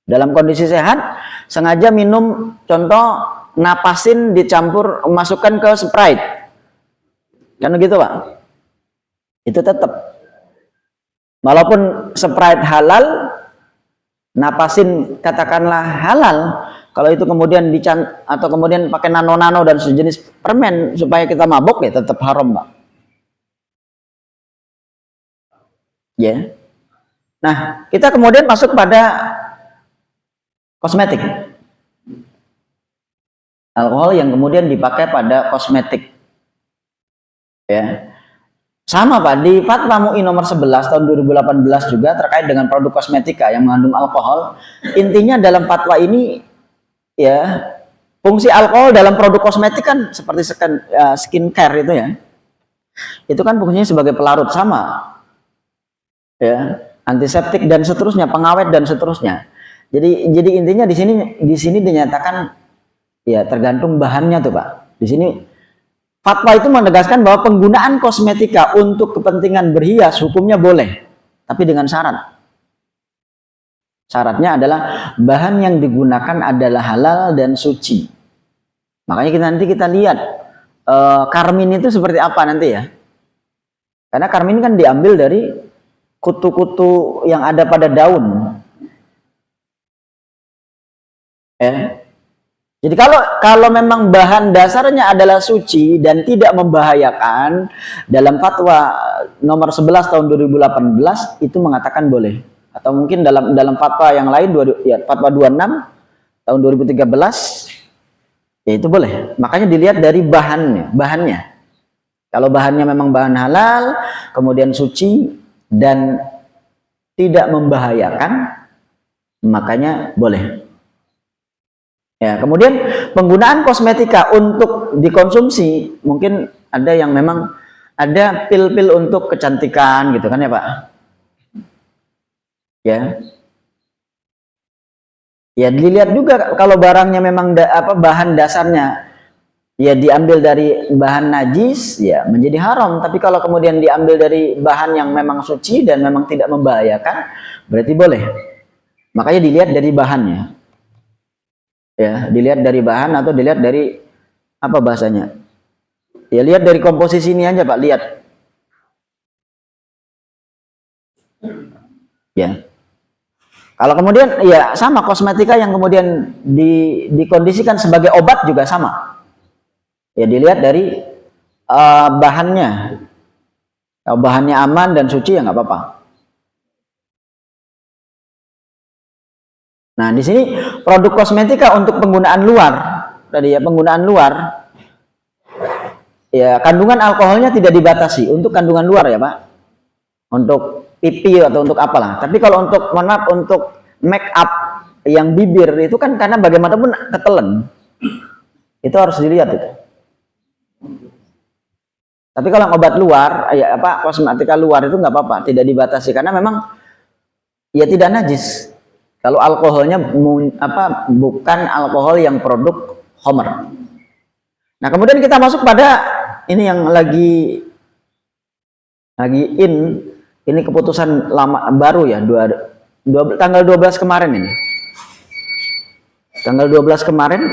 Dalam kondisi sehat sengaja minum, contoh napasin dicampur masukkan ke Sprite. Kan begitu, Pak. Itu tetap. Walaupun Sprite halal, napasin katakanlah halal, kalau itu kemudian atau kemudian pakai nano-nano dan sejenis permen supaya kita mabok ya tetap haram, Pak. Ya. Nah, kita kemudian masuk pada kosmetik. Alkohol yang kemudian dipakai pada kosmetik. Ya. Sama, Pak, di Fatwa MUI nomor 11 tahun 2018 juga terkait dengan produk kosmetika yang mengandung alkohol. Intinya dalam fatwa ini ya, fungsi alkohol dalam produk kosmetik kan seperti skincare itu ya. Itu kan fungsinya sebagai pelarut sama. Ya, antiseptik dan seterusnya, pengawet dan seterusnya. Jadi intinya di sini dinyatakan ya tergantung bahannya tuh, Pak. Di sini fatwa itu menegaskan bahwa penggunaan kosmetika untuk kepentingan berhias hukumnya boleh, tapi dengan syarat. Syaratnya adalah bahan yang digunakan adalah halal dan suci. Makanya nanti kita lihat karmin itu seperti apa nanti ya. Karena karmin kan diambil dari kutu-kutu yang ada pada daun. Jadi kalau memang bahan dasarnya adalah suci dan tidak membahayakan, dalam fatwa nomor 11 tahun 2018 itu mengatakan boleh. Atau mungkin dalam fatwa yang lain fatwa 26 tahun 2013 ya itu boleh. Makanya dilihat dari bahannya. Kalau bahannya memang bahan halal, kemudian suci dan tidak membahayakan, makanya boleh. Ya, kemudian penggunaan kosmetika untuk dikonsumsi, mungkin ada yang memang ada pil-pil untuk kecantikan gitu kan ya Pak? Ya. Ya dilihat juga kalau barangnya memang bahan dasarnya ya diambil dari bahan najis ya menjadi haram, tapi kalau kemudian diambil dari bahan yang memang suci dan memang tidak membahayakan berarti boleh. Makanya dilihat dari bahannya. Ya, dilihat dari bahan atau dilihat dari apa bahasanya? Ya lihat dari komposisi ini aja Pak, lihat. Ya. Kalau kemudian ya sama kosmetika yang kemudian dikondisikan sebagai obat juga sama. Ya dilihat dari bahannya. Kalau bahannya aman dan suci ya nggak apa-apa. Nah di sini produk kosmetika untuk penggunaan luar tadi ya, penggunaan luar ya kandungan alkoholnya tidak dibatasi untuk kandungan luar ya Pak. Untuk pipi atau untuk apalah. Tapi kalau untuk untuk make up yang bibir itu kan karena bagaimanapun ketelen. Itu harus dilihat itu. Tapi kalau obat luar ya apa kosmetika luar itu nggak apa-apa, tidak dibatasi karena memang ya tidak najis. Kalau alkoholnya bukan alkohol yang produk khamr. Nah, kemudian kita masuk pada ini yang lagi ini keputusan lama baru ya, tanggal 12 kemarin ini. Tanggal 12 kemarin,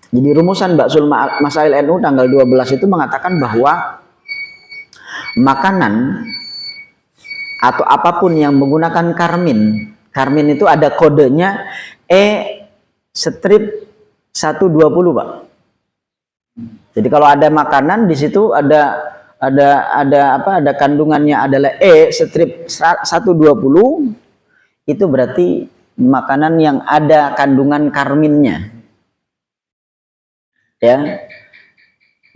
jadi rumusan Ba'sul Masail NU tanggal 12 itu mengatakan bahwa makanan atau apapun yang menggunakan karmin itu ada kodenya E-120 Pak. Jadi kalau ada makanan di situ ada kandungannya adalah E-120 itu berarti makanan yang ada kandungan karminnya. Ya.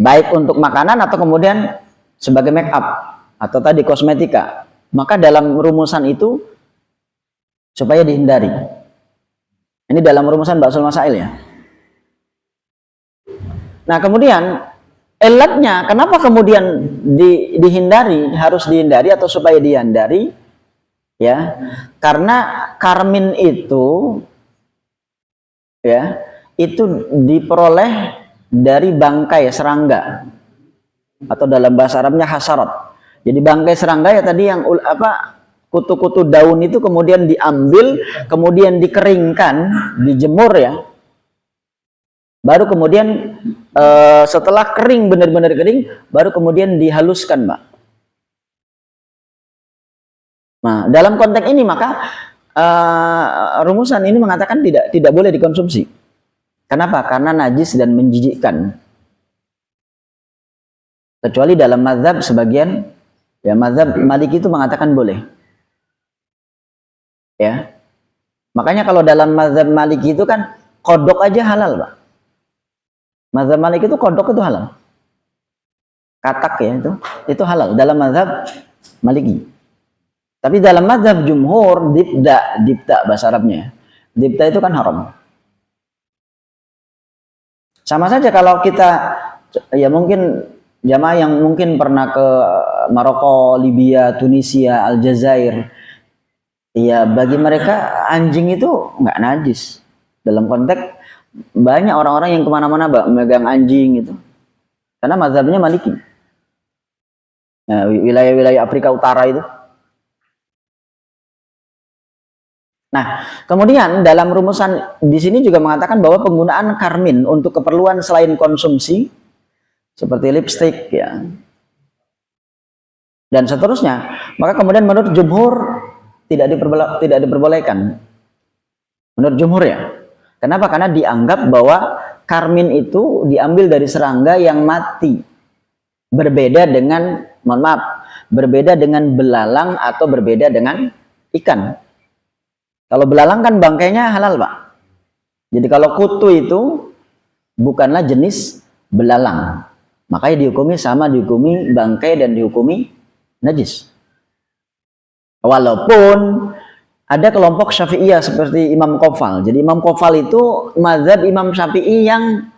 Baik untuk makanan atau kemudian sebagai make up atau tadi kosmetika. Maka dalam rumusan itu supaya dihindari. Ini dalam rumusan Ba'sul Masail ya. Nah, kemudian elatnya kenapa kemudian harus dihindari atau supaya dihindari ya? Karena karmin itu ya, itu diperoleh dari bangkai serangga atau dalam bahasa Arabnya hasarat. Jadi bangkai serangga ya tadi yang kutu-kutu daun itu kemudian diambil, kemudian dikeringkan, dijemur ya. Baru kemudian setelah kering, benar-benar kering, baru kemudian dihaluskan, Mbak. Nah, dalam konteks ini maka rumusan ini mengatakan tidak boleh dikonsumsi. Kenapa? Karena najis dan menjijikkan. Kecuali dalam mazhab sebagian, ya mazhab Maliki itu mengatakan boleh. Ya, makanya kalau dalam mazhab Maliki itu kan kodok aja halal, Pak. Mazhab Maliki itu kodok itu halal. Katak ya itu halal dalam mazhab Maliki. Tapi dalam mazhab jumhur dibda bahasa Arabnya. Dibda itu kan haram. Sama saja kalau kita ya mungkin jamaah yang mungkin pernah ke Maroko, Libya, Tunisia, Aljazair. Ya bagi mereka anjing itu nggak najis. Dalam konteks banyak orang-orang yang kemana-mana memegang anjing itu. Karena mazhabnya Maliki. Nah, wilayah-wilayah Afrika Utara itu. Nah, kemudian dalam rumusan di sini juga mengatakan bahwa penggunaan karmin untuk keperluan selain konsumsi seperti lipstik ya dan seterusnya, maka kemudian menurut jumhur tidak diperbolehkan. Menurut jumhur ya. Kenapa? Karena dianggap bahwa karmin itu diambil dari serangga yang mati. Berbeda dengan, berbeda dengan belalang atau berbeda dengan ikan. Kalau belalang kan bangkainya halal, Pak. Jadi kalau kutu itu bukanlah jenis belalang. Makanya dihukumi bangkai dan dihukumi najis. Walaupun ada kelompok Syafi'iyah seperti Imam Qofal. Jadi Imam Qofal itu mazhab Imam Syafi'i yang,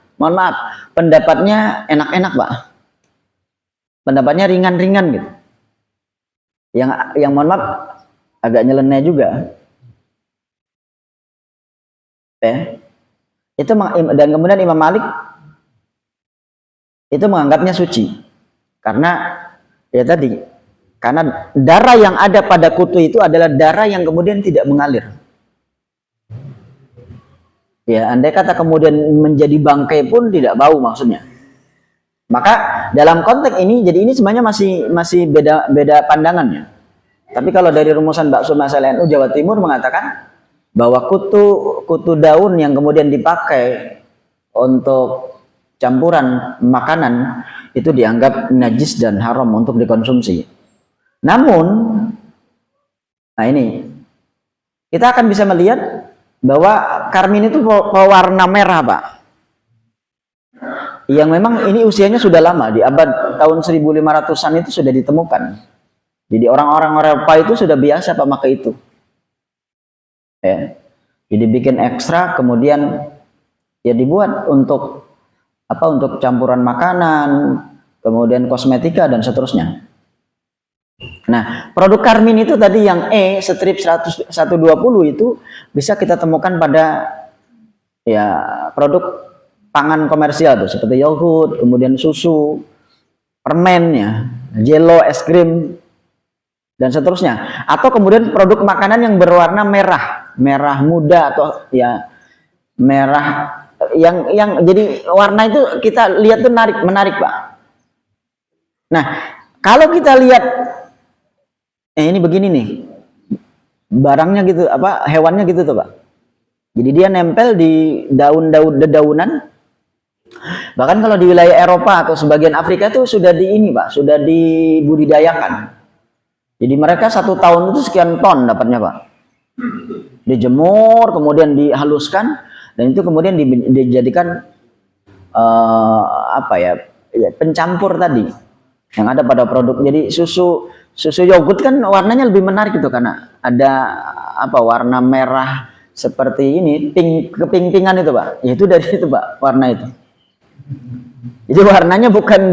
pendapatnya enak-enak, Pak. pendapatnya ringan-ringan gitu. Yang mohon maaf agak nyeleneh juga. Itu dan kemudian Imam Malik itu menganggapnya suci karena ya tadi, karena darah yang ada pada kutu itu adalah darah yang kemudian tidak mengalir. Ya, andai kata kemudian menjadi bangkai pun tidak bau maksudnya. Maka dalam konteks ini, jadi ini sebenarnya masih beda pandangannya. Tapi kalau dari rumusan Baksul Masail NU Jawa Timur mengatakan bahwa kutu daun yang kemudian dipakai untuk campuran makanan itu dianggap najis dan haram untuk dikonsumsi. Namun, nah ini kita akan bisa melihat bahwa karmin itu pewarna merah, Pak. Yang memang ini usianya sudah lama, di abad tahun 1500-an itu sudah ditemukan. Jadi orang-orang Eropa itu sudah biasa pakai itu. Ya. Jadi bikin ekstra, kemudian ya dibuat untuk apa? Untuk campuran makanan, kemudian kosmetika dan seterusnya. Nah, produk karmin itu tadi yang strip 120 itu bisa kita temukan pada ya produk pangan komersial tuh, seperti yogurt, kemudian susu, permen ya, jelo, es krim dan seterusnya. Atau kemudian produk makanan yang berwarna merah muda atau ya merah yang jadi warna itu kita lihat tuh menarik, Pak. Nah, kalau kita lihat ini begini nih, barangnya gitu, apa hewannya gitu tuh, Pak. Jadi dia nempel di dedaunan. Bahkan kalau di wilayah Eropa atau sebagian Afrika itu sudah sudah dibudidayakan. Jadi mereka 1 tahun itu sekian ton dapatnya, Pak. Dijemur, kemudian dihaluskan, dan itu kemudian dijadikan pencampur tadi yang ada pada produk. Jadi susu yogurt kan warnanya lebih menarik itu karena ada warna merah seperti ini, keping-pingan itu, Pak. Ya itu dari itu, Pak, warna itu. Jadi warnanya bukan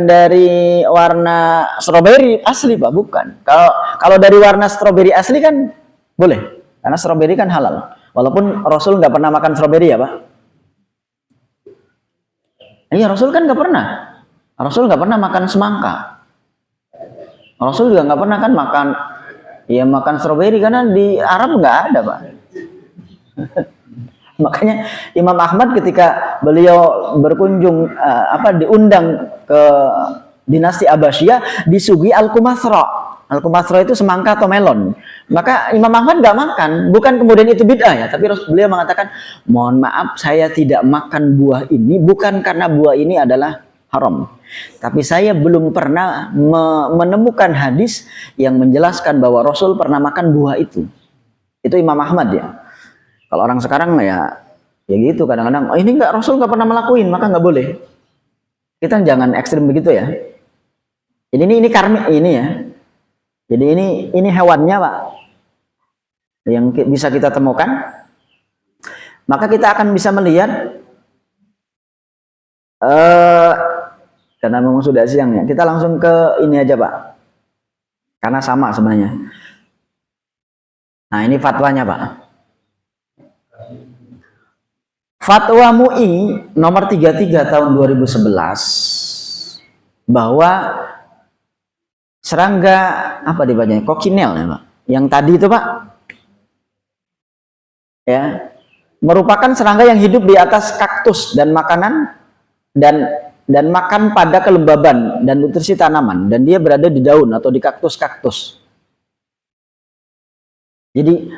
dari warna stroberi asli, Pak, bukan. Kalau dari warna stroberi asli kan boleh, karena stroberi kan halal. Walaupun Rasul nggak pernah makan stroberi ya, Pak. Iya, Rasul kan nggak pernah. Rasul nggak pernah makan semangka. Rasul juga nggak pernah kan makan stroberi karena di Arab nggak ada, Pak. Makanya Imam Ahmad ketika beliau berkunjung diundang ke dinasti Abbasiyah disuguhi al-kumasra. Al-kumasra itu semangka atau melon. Maka Imam Ahmad nggak makan, bukan kemudian itu bid'ah ya, tapi beliau mengatakan, mohon maaf saya tidak makan buah ini bukan karena buah ini adalah haram. Tapi saya belum pernah menemukan hadis yang menjelaskan bahwa Rasul pernah makan buah itu. Itu Imam Ahmad ya. Kalau orang sekarang ya gitu kadang-kadang, ini Rasul nggak pernah melakuin, maka nggak boleh. Kita jangan ekstrim begitu ya. Jadi ini karmi ini ya. Jadi ini hewannya, Pak, yang bisa kita temukan. Maka kita akan bisa melihat karena memang sudah siang ya. Kita langsung ke ini aja, Pak. Karena sama sebenarnya. Nah, ini fatwanya, Pak. Fatwa MUI nomor 33 tahun 2011 bahwa serangga dibacanya? Kokinel ya, Pak. Yang tadi itu, Pak. Ya, merupakan serangga yang hidup di atas kaktus dan makanan dan makan pada kelembaban dan nutrisi tanaman, dan dia berada di daun atau di kaktus-kaktus. Jadi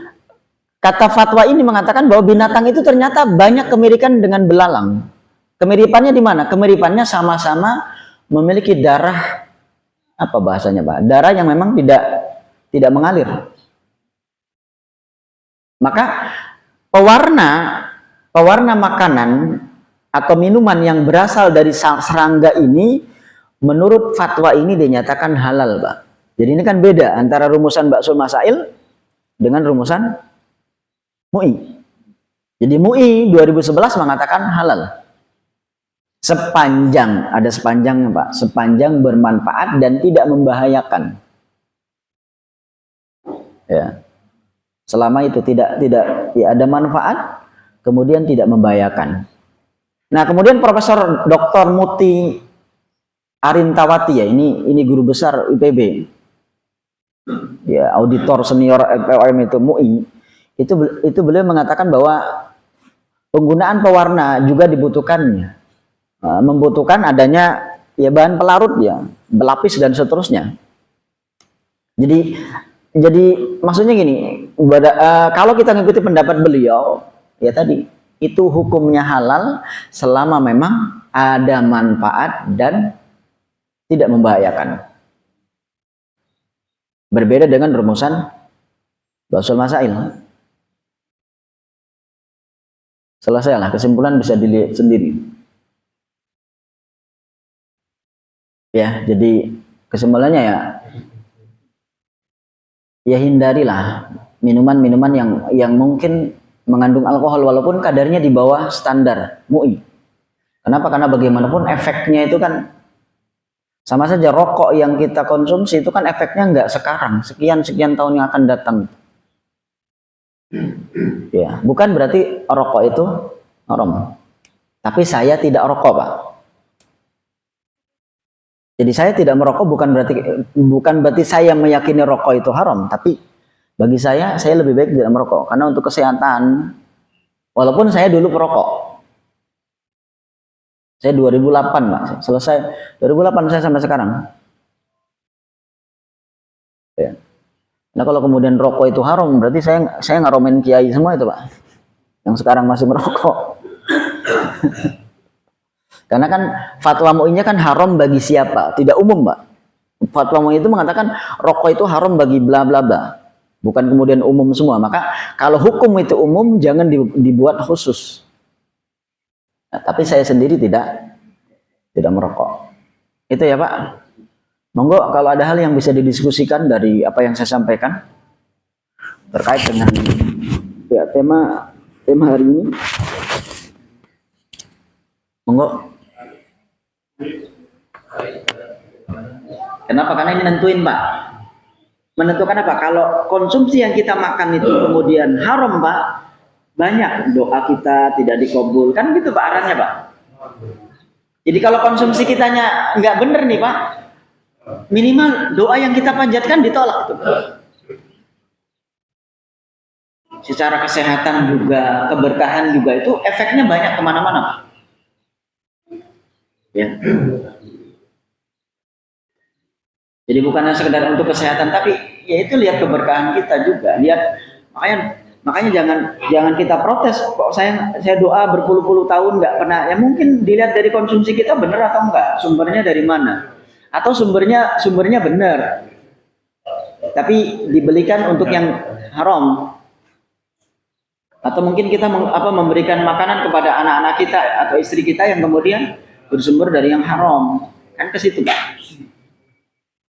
kata fatwa ini mengatakan bahwa binatang itu ternyata banyak kemiripan dengan belalang. Kemiripannya di mana? Kemiripannya sama-sama memiliki darah, bahasanya, Pak? Darah yang memang tidak mengalir. Maka pewarna makanan atau minuman yang berasal dari serangga ini menurut fatwa ini dinyatakan halal, Pak. Jadi ini kan beda antara rumusan Baksul Masail dengan rumusan MUI. Jadi MUI 2011 mengatakan halal. Sepanjang, ada sepanjangnya Pak, sepanjang bermanfaat dan tidak membahayakan. Ya. Selama itu tidak ya, ada manfaat, kemudian tidak membahayakan. Nah, kemudian Profesor Dr. Muti Arintawati, ya, ini guru besar IPB. Ya, auditor senior FPOM itu MUI. Itu beliau mengatakan bahwa penggunaan pewarna juga dibutuhkannya. Membutuhkan adanya ya bahan pelarut, ya, belapis dan seterusnya. Jadi maksudnya gini, kalau kita mengikuti pendapat beliau, ya tadi itu hukumnya halal selama memang ada manfaat dan tidak membahayakan. Berbeda dengan rumusan Basul Masail. Selesailah, kesimpulan bisa dilihat sendiri. Ya, jadi kesimpulannya ya hindarilah minuman-minuman yang mungkin mengandung alkohol walaupun kadarnya di bawah standar MUI. Kenapa? Karena bagaimanapun efeknya itu kan sama saja. Rokok yang kita konsumsi itu kan efeknya nggak sekarang, sekian tahun yang akan datang. Ya, bukan berarti rokok itu haram. Tapi saya tidak rokok, Pak. Jadi saya tidak merokok bukan berarti saya meyakini rokok itu haram, tapi bagi saya lebih baik tidak merokok karena untuk kesehatan. Walaupun saya dulu perokok. Saya 2008, Pak. Selesai 2008 saya sampai sekarang. Ya. Nah, kalau kemudian rokok itu haram, berarti saya ngaromen kiai semua itu, Pak. Yang sekarang masih merokok. Karena kan fatwa MUI-nya kan haram bagi siapa? Tidak umum, Pak. Fatwa MUI itu mengatakan rokok itu haram bagi bla bla bla. Bukan kemudian umum semua. Maka kalau hukum itu umum, jangan dibuat khusus. Nah, tapi saya sendiri tidak merokok. Itu ya, Pak. Monggo kalau ada hal yang bisa didiskusikan dari apa yang saya sampaikan terkait dengan ya tema hari ini. Monggo. Kenapa? Karena ini nentuin, Pak. Menentukan apa? Kalau konsumsi yang kita makan itu kemudian haram, Pak, banyak doa kita tidak dikabulkan gitu, Pak, arahnya, Pak. Jadi kalau konsumsi kitanya nggak bener nih, Pak, minimal doa yang kita panjatkan ditolak, gitu. Secara kesehatan juga, keberkahan juga, itu efeknya banyak kemana-mana, Pak. Ya. Jadi bukannya sekedar untuk kesehatan, tapi ya itu lihat keberkahan kita juga. Lihat, makanya jangan kita protes. Kok saya doa berpuluh-puluh tahun nggak pernah. Ya mungkin dilihat dari konsumsi kita benar atau enggak, sumbernya dari mana, atau sumbernya benar, tapi dibelikan untuk yang haram. Atau mungkin kita memberikan makanan kepada anak-anak kita atau istri kita yang kemudian bersumber dari yang haram, kan ke situ, Pak.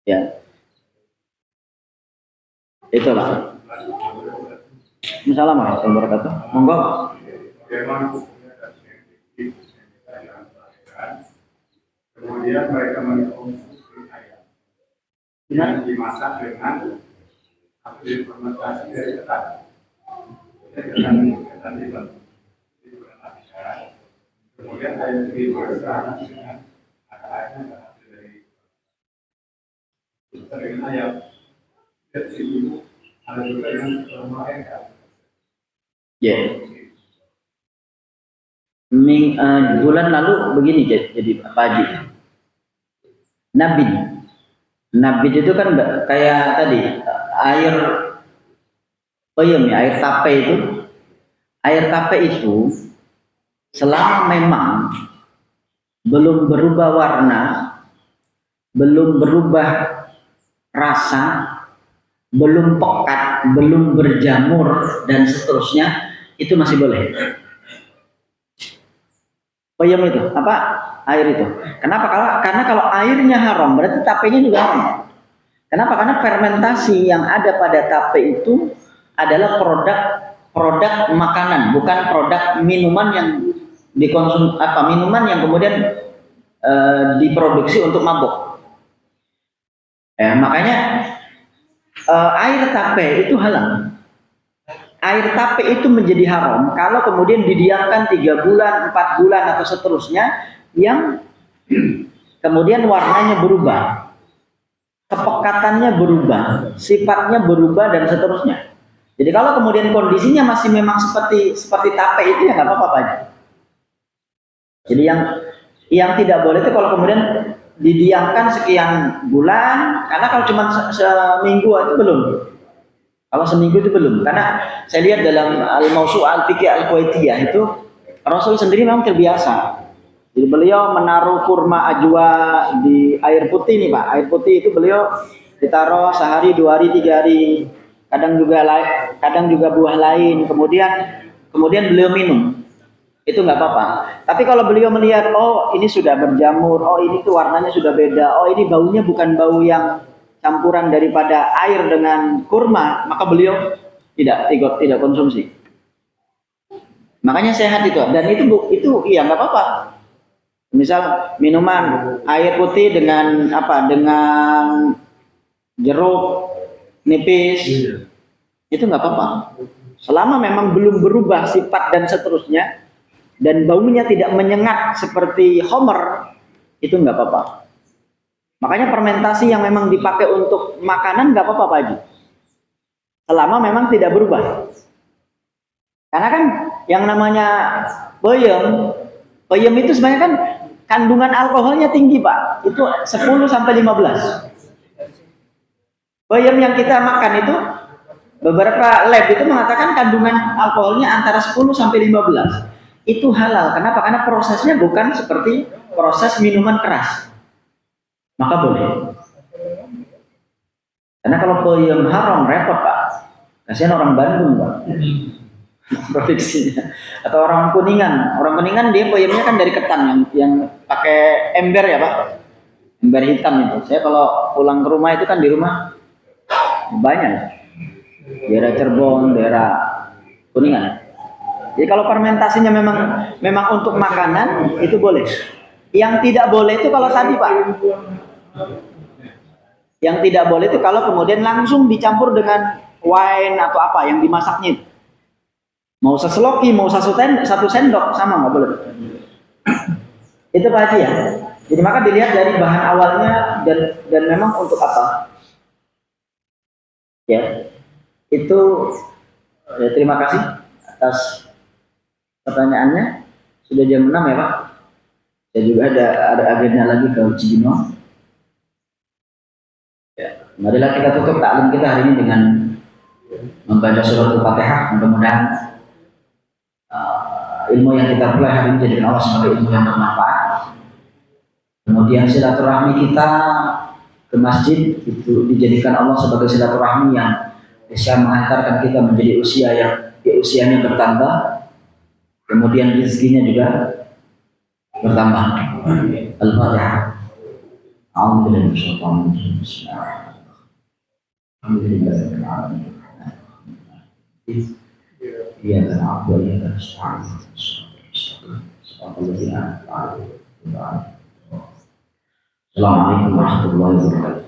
Ya, itu Pak. Assalamualaikum warahmatullahi wabarakatuh. Monggo. Kemudian mereka mengkonsumsi ayam yang dimasak dengan hasil fermentasi dari ketan. Ketan dibentuk. Kemudian ayam dimasak dengan airnya hasil dari ayam. Dari situ ada juga yang melahirkan. Ya. Bulan lalu begini jadi Pak Haji. Nabid itu kan kayak tadi air peyem, ya, air tape itu. Air tape itu selama memang belum berubah warna, belum berubah rasa, belum pekat, belum berjamur dan seterusnya, itu masih boleh. Peyem itu apa? Air itu. Kenapa? Karena kalau airnya haram, berarti tapenya juga haram. Kenapa? Karena fermentasi yang ada pada tape itu adalah produk makanan, bukan produk minuman yang minuman yang kemudian diproduksi untuk mabuk. Makanya air tape itu halal. Air tape itu menjadi haram kalau kemudian didiamkan 3 bulan, 4 bulan atau seterusnya yang kemudian warnanya berubah, kepekatannya berubah, sifatnya berubah dan seterusnya. Jadi kalau kemudian kondisinya masih memang seperti tape itu ya nggak apa-apa aja. Jadi yang tidak boleh itu kalau kemudian didiamkan sekian bulan, karena kalau cuma seminggu itu belum. Kalau seminggu itu belum, karena saya lihat dalam Al-Mawsu'ah Al-Fiqh Al-Kuwaitiyah itu Rasul sendiri memang terbiasa. Jadi beliau menaruh kurma ajwa di air putih nih Pak. Air putih itu beliau ditaruh sehari, 2 hari, 3 hari. Kadang juga buah lain. Kemudian beliau minum. Itu nggak apa-apa. Tapi kalau beliau melihat, oh ini sudah berjamur, oh ini tuh warnanya sudah beda, oh ini baunya bukan bau yang campuran daripada air dengan kurma, maka beliau tidak konsumsi. Makanya sehat itu. Dan itu iya nggak apa-apa. Misal minuman air putih dengan dengan jeruk nipis, itu nggak apa-apa. Selama memang belum berubah sifat dan seterusnya, dan baunya tidak menyengat seperti homer, itu nggak apa-apa. Makanya fermentasi yang memang dipakai untuk makanan nggak apa-apa Pak Haji. Selama memang tidak berubah. Karena kan yang namanya peyem itu sebenarnya kan kandungan alkoholnya tinggi Pak. Itu 10 sampai 15. Peyem yang kita makan itu beberapa lab itu mengatakan kandungan alkoholnya antara 10 sampai 15. Itu halal. Kenapa? Karena prosesnya bukan seperti proses minuman keras. Maka boleh. Karena kalau peyem haram repot Pak. Kasihan orang Bandung Pak. Produksinya. Atau orang Kuningan. Orang Kuningan dia peyemnya kan dari ketan yang pakai ember ya Pak. Ember hitam itu. Saya kalau pulang ke rumah itu kan di rumah banyak. Daerah Cirebon, daerah Kuningan. Jadi kalau fermentasinya memang untuk makanan itu boleh. Yang tidak boleh itu kalau tadi Pak. Yang tidak boleh itu kalau kemudian langsung dicampur dengan wine atau apa yang dimasaknya itu. Mau seseloki, mau satu sendok sama nggak boleh. Itu Pak Haji ya. Jadi maka dilihat dari bahan awalnya dan memang untuk apa. Ya, itu terima kasih atas pertanyaannya. Sudah jam 6 ya Pak. Saya juga ada agenda lagi ke Cibinong. Ya, marilah kita tutup taklim kita hari ini dengan membaca surat Al-Fatihah. Mudah-mudahan ilmu yang kita pelajari hari ini jadikan Allah sebagai ilmu yang bermanfaat. Kemudian silaturahmi kita ke masjid itu dijadikan Allah sebagai silaturahmi yang bisa mengantarkan kita menjadi usianya bertambah. Kemudian rezekinya juga bertambah. Al-Fatihah. A'udzubillahi minasyaitonir rajim. Alhamdulillahirabbil alamin. Iyyaka na'budu wa iyyaka nasta'in. Assalamualaikum warahmatullahi wabarakatuh.